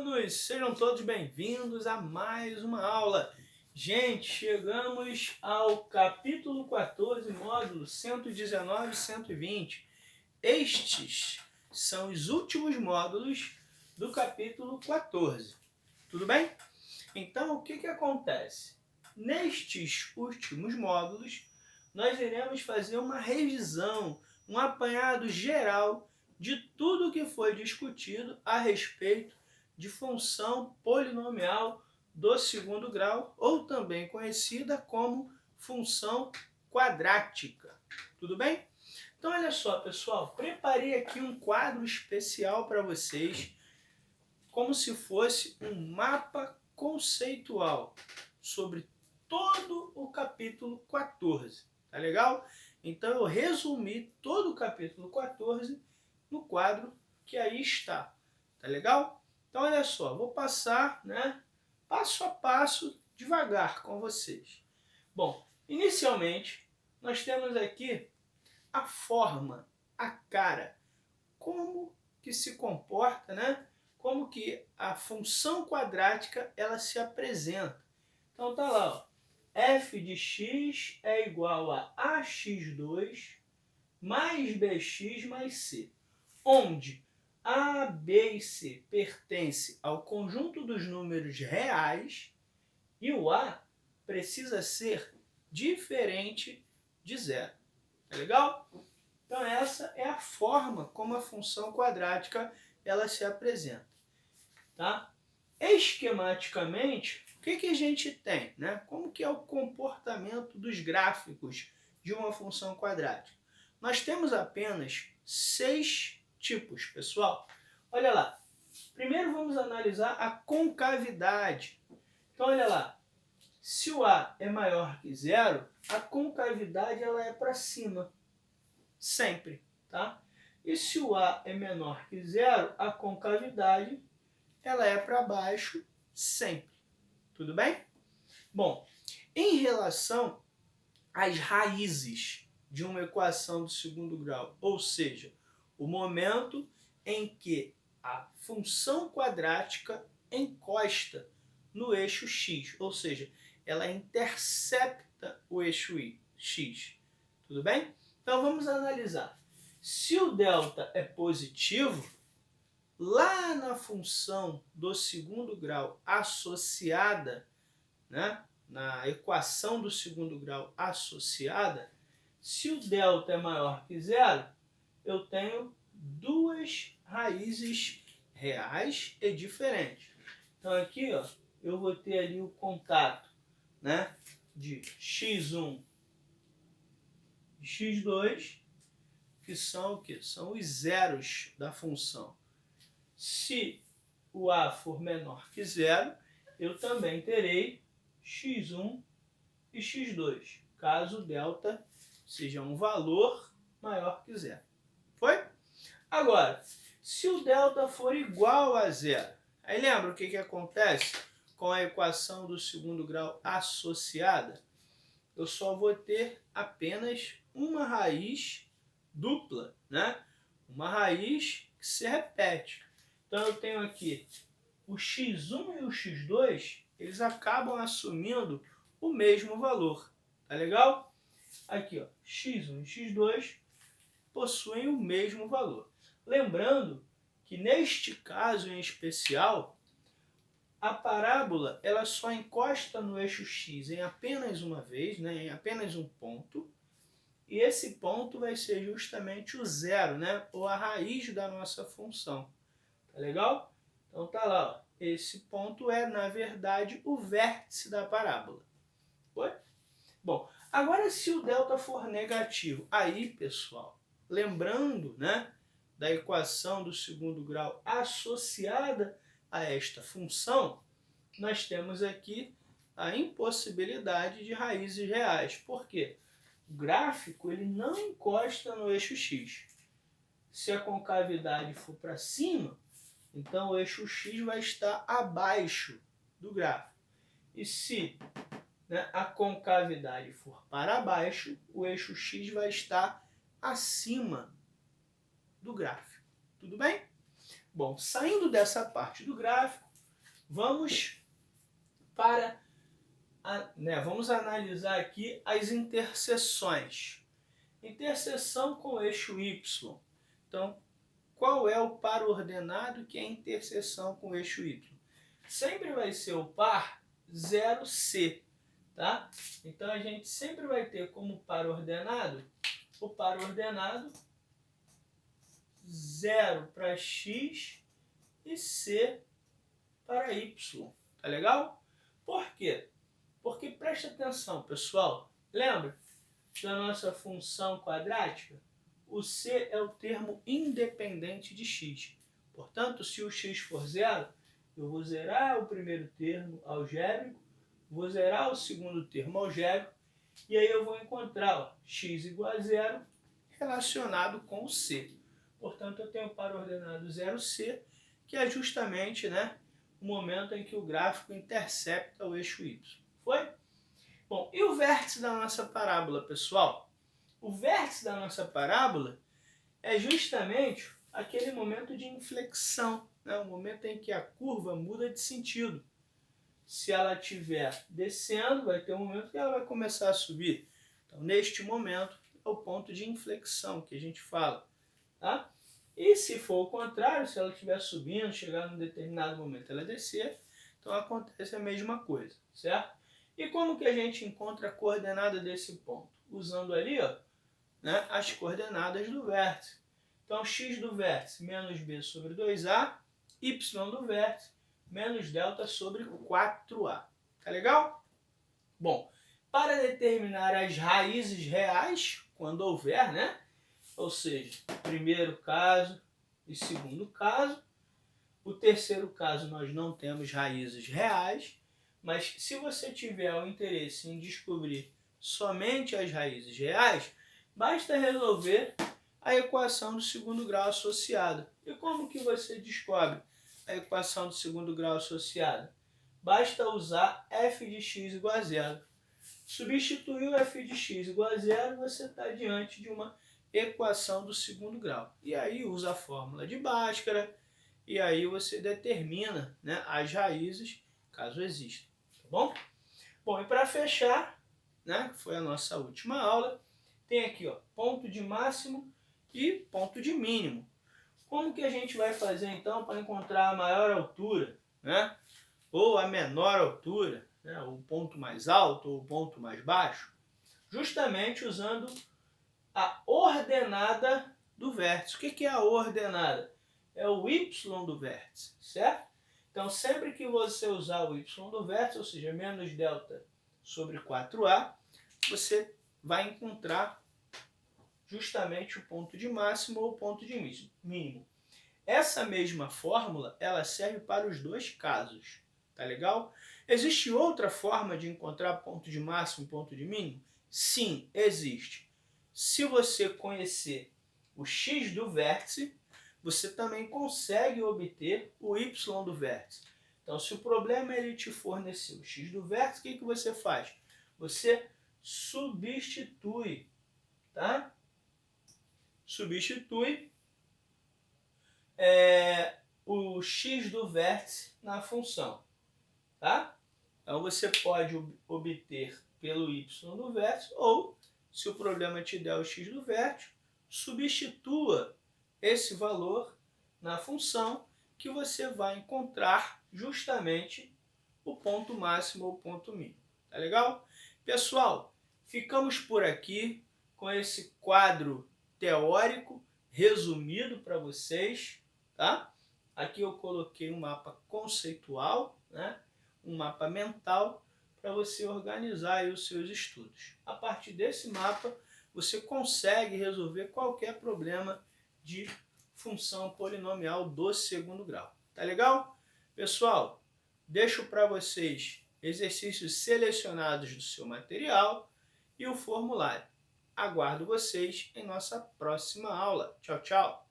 alunos! Sejam todos bem-vindos a mais uma aula. Gente, chegamos ao capítulo 14, módulo 119 e 120. Estes são os últimos módulos do capítulo 14. Tudo bem? Então, o que acontece? Nestes últimos módulos, nós iremos fazer uma revisão, um apanhado geral de tudo que foi discutido a respeito de função polinomial do segundo grau, ou também conhecida como função quadrática. Tudo bem? Então, olha só, pessoal, preparei aqui um quadro especial para vocês, como se fosse um mapa conceitual sobre todo o capítulo 14. Tá legal? Então, eu resumi todo o capítulo 14 no quadro que aí está. Tá legal? Então, olha só, vou passar, passo a passo, devagar com vocês. Bom, inicialmente, nós temos aqui a forma, a cara, como que se comporta, como que a função quadrática ela se apresenta. Então, tá lá, ó, f de x é igual a ax2 mais bx mais c, onde a, b e c pertence ao conjunto dos números reais e o a precisa ser diferente de zero. Tá legal? Então essa é a forma como a função quadrática ela se apresenta. Tá? Esquematicamente, o que a gente tem? Como que é o comportamento dos gráficos de uma função quadrática? Nós temos apenas 6 tipos, pessoal. Olha lá. Primeiro vamos analisar a concavidade. Então, olha lá. Se o A é maior que zero, a concavidade ela é para cima. Sempre. Tá? E se o A é menor que zero, a concavidade ela é para baixo sempre. Tudo bem? Bom, em relação às raízes de uma equação do segundo grau, ou seja, o momento em que a função quadrática encosta no eixo x, ou seja, ela intercepta o eixo x. Tudo bem? Então vamos analisar. Se o delta é positivo, lá na função do segundo grau associada, na equação do segundo grau associada, se o delta é maior que zero, eu tenho duas raízes reais e diferentes. Então aqui, ó, eu vou ter ali o contato, de x1 e x2, que são o quê? São os zeros da função. Se o a for menor que zero, eu também terei x1 e x2, caso o delta seja um valor maior que zero. Foi? Agora, se o delta for igual a zero, aí lembra o que acontece com a equação do segundo grau associada? Eu só vou ter apenas uma raiz dupla, uma raiz que se repete. Então eu tenho aqui o x1 e o x2, eles acabam assumindo o mesmo valor. Tá legal? Aqui, ó, x1 e x2 possuem o mesmo valor. Lembrando que neste caso em especial, a parábola ela só encosta no eixo x em apenas uma vez, em apenas um ponto, e esse ponto vai ser justamente o zero, ou a raiz da nossa função. Tá legal? Então tá lá, ó. Esse ponto é, na verdade, o vértice da parábola. Foi? Bom, agora se o delta for negativo, aí, pessoal, lembrando, da equação do segundo grau associada a esta função, nós temos aqui a impossibilidade de raízes reais. Por quê? O gráfico ele não encosta no eixo x. Se a concavidade for para cima, então o eixo x vai estar abaixo do gráfico. E se a concavidade for para baixo, o eixo x vai estar acima do gráfico. Tudo bem? Bom, saindo dessa parte do gráfico, Vamos vamos analisar aqui as interseções. Interseção com o eixo Y. Então, qual é o par ordenado que é a interseção com o eixo Y? Sempre vai ser o par 0C, tá? Então, a gente sempre vai ter como par ordenado o par ordenado 0 para X e C para Y. Tá legal? Por quê? Porque presta atenção, pessoal. Lembra da nossa função quadrática? O C é o termo independente de x. Portanto, se o x for zero, eu vou zerar o primeiro termo algébrico, vou zerar o segundo termo algébrico, e aí eu vou encontrar x igual a zero relacionado com o C. Portanto, eu tenho para ordenado 0C, que é justamente o momento em que o gráfico intercepta o eixo Y. Foi? Bom, e o vértice da nossa parábola, pessoal? O vértice da nossa parábola é justamente aquele momento de inflexão, o momento em que a curva muda de sentido. Se ela estiver descendo, vai ter um momento que ela vai começar a subir. Então, neste momento, é o ponto de inflexão que a gente fala. Tá? E se for o contrário, se ela estiver subindo, chegar num determinado momento ela descer, então acontece a mesma coisa, certo? E como que a gente encontra a coordenada desse ponto? Usando ali as coordenadas do vértice. Então, x do vértice menos b sobre 2a, y do vértice menos delta sobre 4a. Tá legal? Bom, para determinar as raízes reais, quando houver, ou seja, primeiro caso e segundo caso, o terceiro caso nós não temos raízes reais, mas se você tiver o interesse em descobrir somente as raízes reais, basta resolver a equação do segundo grau associada. E como que você descobre a equação do segundo grau associada? Basta usar f de x igual a zero. Substituiu f de x igual a zero, você está diante de uma equação do segundo grau. E aí usa a fórmula de Bhaskara, e aí você determina as raízes, caso existam. Tá bom? Bom, e para fechar, que foi a nossa última aula, tem aqui ponto de máximo e ponto de mínimo. Como que a gente vai fazer então para encontrar a maior altura, ou a menor altura, o ponto mais alto ou o ponto mais baixo? Justamente usando a ordenada do vértice. O que é a ordenada? É o y do vértice, certo? Então, sempre que você usar o y do vértice, ou seja, menos delta sobre 4a, você vai encontrar justamente o ponto de máximo ou o ponto de mínimo. Essa mesma fórmula, ela serve para os dois casos, tá legal? Existe outra forma de encontrar ponto de máximo e ponto de mínimo? Sim, existe. Se você conhecer o x do vértice, você também consegue obter o y do vértice. Então, se o problema ele te fornecer o x do vértice, o que você faz? Você substitui, tá? Substitui o x do vértice na função, tá? Então, você pode obter pelo y do vértice, ou, se o problema te der o x do vértice, substitua esse valor na função que você vai encontrar justamente o ponto máximo ou o ponto mínimo. Tá legal? Pessoal, ficamos por aqui com esse quadro teórico resumido para vocês, tá? Aqui eu coloquei um mapa conceitual, um mapa mental, para você organizar aí os seus estudos. A partir desse mapa, você consegue resolver qualquer problema de função polinomial do segundo grau. Tá legal? Pessoal, deixo para vocês exercícios selecionados do seu material e o formulário. Aguardo vocês em nossa próxima aula. Tchau, tchau!